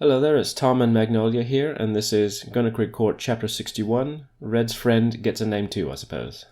Hello there, it's Tom and Magnolia here, and this is Gunnerkrigg Court Chapter 61. Red's friend gets a name too, I suppose.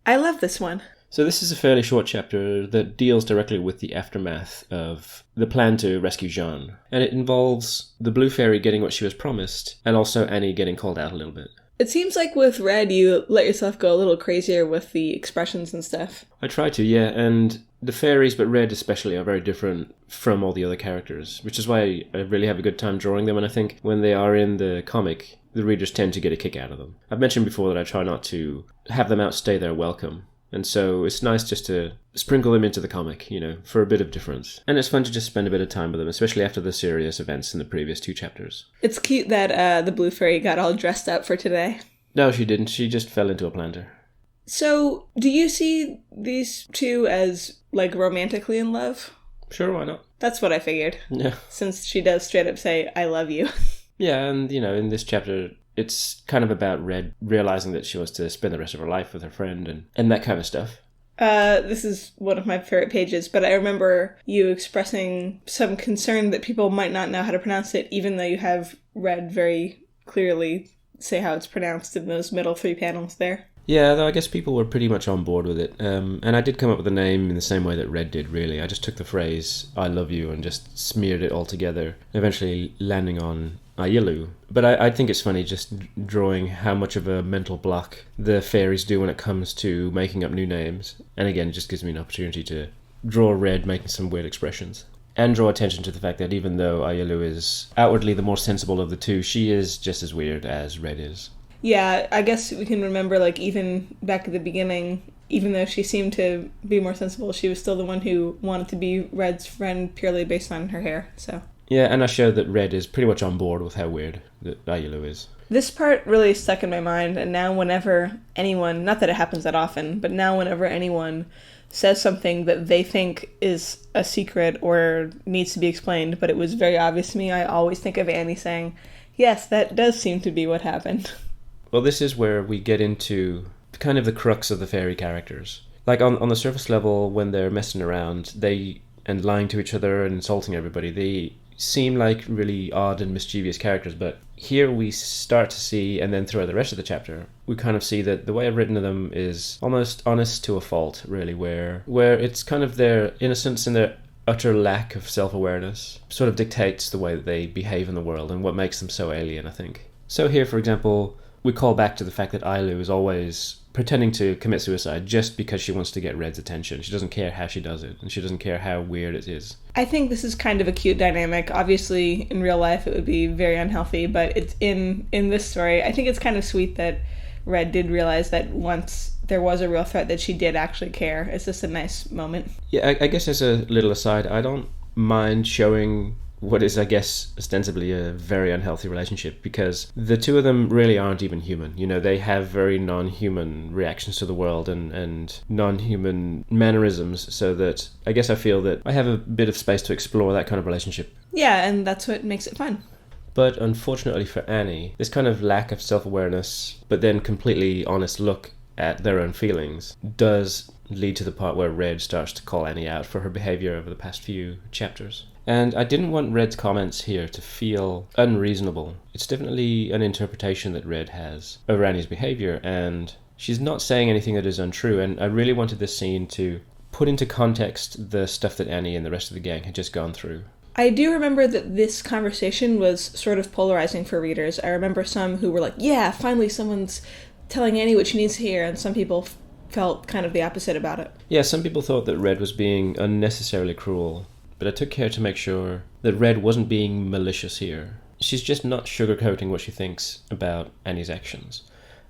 I love this one. So this is a fairly short chapter that deals directly with the aftermath of the plan to rescue Jean. And it involves the Blue Fairy getting what she was promised, and also Annie getting called out a little bit. It seems like with Red, you let yourself go a little crazier with the expressions and stuff. I try to, yeah, and the fairies, but Red especially, are very different from all the other characters, which is why I really have a good time drawing them, and I think when they are in the comic, the readers tend to get a kick out of them. I've mentioned before that I try not to have them outstay their welcome, and so it's nice just to sprinkle them into the comic, for a bit of difference. And it's fun to just spend a bit of time with them, especially after the serious events in the previous two chapters. It's cute that the Blue Fairy got all dressed up for today. No, she didn't. She just fell into a planter. So, do you see these two as, romantically in love? Sure, why not? That's what I figured. Yeah. Since she does straight up say, I love you. Yeah, and, in this chapter, it's kind of about Red realizing that she wants to spend the rest of her life with her friend and that kind of stuff. This is one of my favorite pages, but I remember you expressing some concern that people might not know how to pronounce it, even though you have Red very clearly say how it's pronounced in those middle three panels there. Yeah, though I guess people were pretty much on board with it. And I did come up with a name in the same way that Red did, really. I just took the phrase, I love you, and just smeared it all together, eventually landing on Aielu. But I think it's funny just drawing how much of a mental block the fairies do when it comes to making up new names. And again, it just gives me an opportunity to draw Red making some weird expressions. And draw attention to the fact that even though Aielu is outwardly the more sensible of the two, she is just as weird as Red is. Yeah, I guess we can remember, even back at the beginning, even though she seemed to be more sensible, she was still the one who wanted to be Red's friend purely based on her hair, so. Yeah, and I showed that Red is pretty much on board with how weird that Aielu is. This part really stuck in my mind, and now whenever anyone, not that it happens that often, but now whenever anyone says something that they think is a secret or needs to be explained, but it was very obvious to me, I always think of Annie saying, yes, that does seem to be what happened. Well, this is where we get into kind of the crux of the fairy characters. On the surface level, when they're messing around, and lying to each other and insulting everybody, they seem like really odd and mischievous characters, but here we start to see, and then throughout the rest of the chapter, we kind of see that the way I've written them is almost honest to a fault, really, where it's kind of their innocence and their utter lack of self-awareness sort of dictates the way that they behave in the world and what makes them so alien, I think. So here, for example, we call back to the fact that Aielu is always pretending to commit suicide just because she wants to get Red's attention. She doesn't care how she does it, and she doesn't care how weird it is. I think this is kind of a cute dynamic. Obviously, in real life, it would be very unhealthy, but it's in this story. I think it's kind of sweet that Red did realize that once there was a real threat that she did actually care. It's just a nice moment. Yeah, I guess as a little aside, I don't mind showing what is, I guess, ostensibly a very unhealthy relationship, because the two of them really aren't even human. They have very non-human reactions to the world and non-human mannerisms, so that I guess I feel that I have a bit of space to explore that kind of relationship. Yeah, and that's what makes it fun. But unfortunately for Annie, this kind of lack of self-awareness, but then completely honest look at their own feelings, does lead to the part where Red starts to call Annie out for her behaviour over the past few chapters. And I didn't want Red's comments here to feel unreasonable. It's definitely an interpretation that Red has over Annie's behaviour, and she's not saying anything that is untrue, and I really wanted this scene to put into context the stuff that Annie and the rest of the gang had just gone through. I do remember that this conversation was sort of polarizing for readers. I remember some who were like, yeah, finally someone's telling Annie what she needs to hear, and some people felt kind of the opposite about it. Yeah, some people thought that Red was being unnecessarily cruel, but I took care to make sure that Red wasn't being malicious here. She's just not sugarcoating what she thinks about Annie's actions.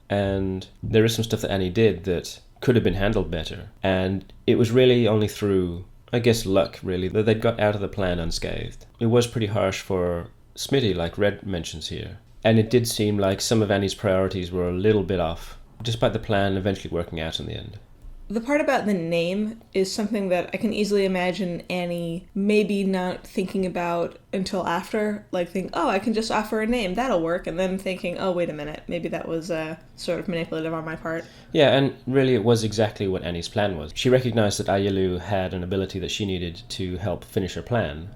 And there is some stuff that Annie did that could have been handled better. And it was really only through, I guess, luck, really, that they'd got out of the plan unscathed. It was pretty harsh for Smitty, like Red mentions here. And it did seem like some of Annie's priorities were a little bit off, despite the plan eventually working out in the end. The part about the name is something that I can easily imagine Annie maybe not thinking about until after, I can just offer a name, that'll work, and then thinking, oh, wait a minute, maybe that was sort of manipulative on my part. Yeah, and really it was exactly what Annie's plan was. She recognized that Aielu had an ability that she needed to help finish her plan,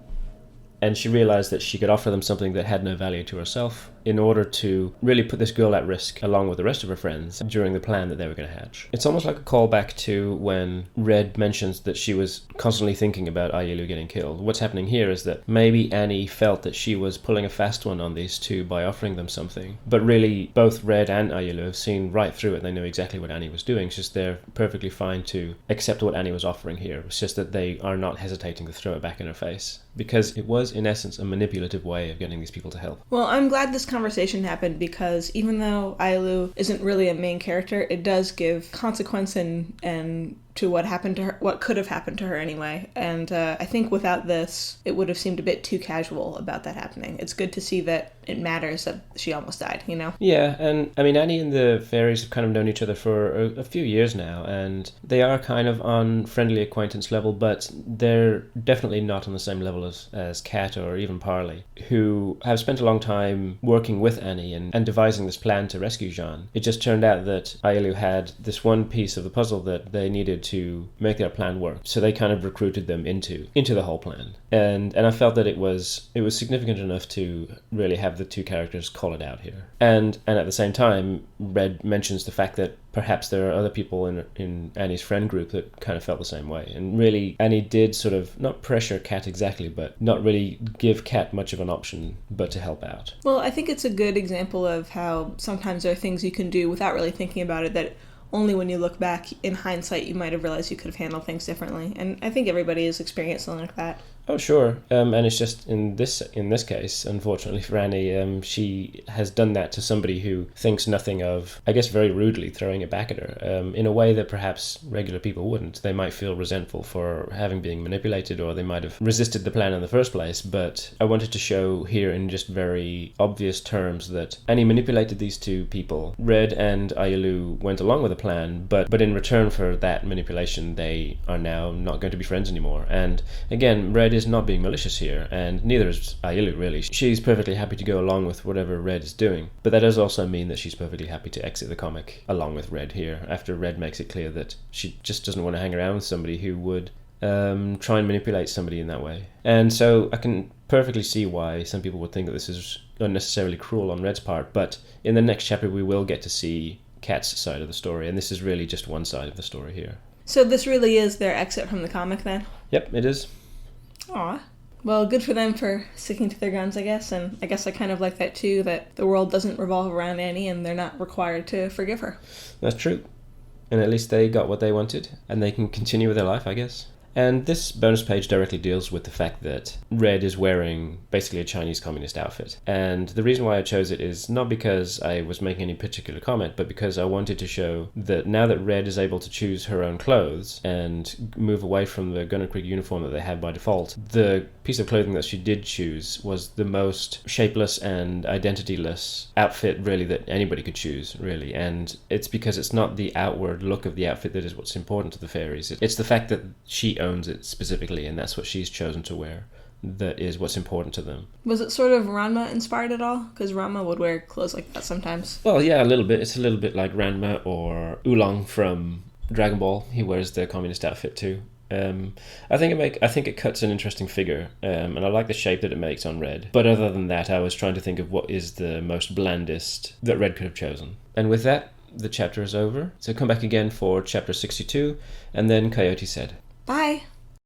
And she realized that she could offer them something that had no value to herself in order to really put this girl at risk along with the rest of her friends during the plan that they were going to hatch. It's almost like a callback to when Red mentions that she was constantly thinking about Ayelu getting killed. What's happening here is that maybe Annie felt that she was pulling a fast one on these two by offering them something. But really, both Red and Ayelu have seen right through it. They know exactly what Annie was doing. It's just they're perfectly fine to accept what Annie was offering here. It's just that they are not hesitating to throw it back in her face. Because it was, in essence, a manipulative way of getting these people to help. Well, I'm glad this conversation happened because even though Ailu isn't really a main character, it does give consequence and to what happened to her, what could have happened to her anyway. And I think without this, it would have seemed a bit too casual about that happening. It's good to see that it matters that she almost died, you know? Yeah, and I mean, Annie and the fairies have kind of known each other for a few years now, and they are kind of on friendly acquaintance level, but they're definitely not on the same level as Kat or even Parley, who have spent a long time working with Annie and devising this plan to rescue Jean. It just turned out that Ailu had this one piece of the puzzle that they needed to make their plan work, so they kind of recruited them into the whole plan. And I felt that it was significant enough to really have the two characters call it out here. And at the same time, Red mentions the fact that perhaps there are other people in Annie's friend group that kind of felt the same way. And really, Annie did sort of not pressure Kat exactly, but not really give Kat much of an option but to help out. Well, I think it's a good example of how sometimes there are things you can do without really thinking about it that only when you look back in hindsight you might have realized you could have handled things differently. And I think everybody has experienced something like that. Oh, sure. And it's just in this case, unfortunately for Annie, she has done that to somebody who thinks nothing of, I guess very rudely, throwing it back at her in a way that perhaps regular people wouldn't. They might feel resentful for having been manipulated, or they might have resisted the plan in the first place. But I wanted to show here in just very obvious terms that Annie manipulated these two people. Red and Ailu went along with the plan, but in return for that manipulation, they are now not going to be friends anymore. And again, Red is not being malicious here, and neither is Ailu really. She's perfectly happy to go along with whatever Red is doing, but that does also mean that she's perfectly happy to exit the comic along with Red here, after Red makes it clear that she just doesn't want to hang around with somebody who would try and manipulate somebody in that way. And so I can perfectly see why some people would think that this is unnecessarily cruel on Red's part, but in the next chapter we will get to see Kat's side of the story, and this is really just one side of the story here. So this really is their exit from the comic then? Yep, it is. Aw. Well, good for them for sticking to their guns, I guess. And I guess I kind of like that too, that the world doesn't revolve around Annie and they're not required to forgive her. That's true. And at least they got what they wanted, and they can continue with their life, I guess. And this bonus page directly deals with the fact that Red is wearing basically a Chinese communist outfit. And the reason why I chose it is not because I was making any particular comment, but because I wanted to show that now that Red is able to choose her own clothes and move away from the Gunnerkrigg uniform that they had by default, the piece of clothing that she did choose was the most shapeless and identityless outfit really that anybody could choose, really. And it's because it's not the outward look of the outfit that is what's important to the fairies. It's the fact that she owns it specifically, and that's what she's chosen to wear that is what's important to them. Was it sort of Ranma inspired at all? Because Ranma would wear clothes like that sometimes. Well, yeah, a little bit. It's a little bit like Ranma or Oolong from Dragon Ball. He wears the communist outfit too. I think it cuts an interesting figure, and I like the shape that it makes on Red. But other than that, I was trying to think of what is the most blandest that Red could have chosen. And with that, the chapter is over. So come back again for chapter 62, and then Coyote said, Bye!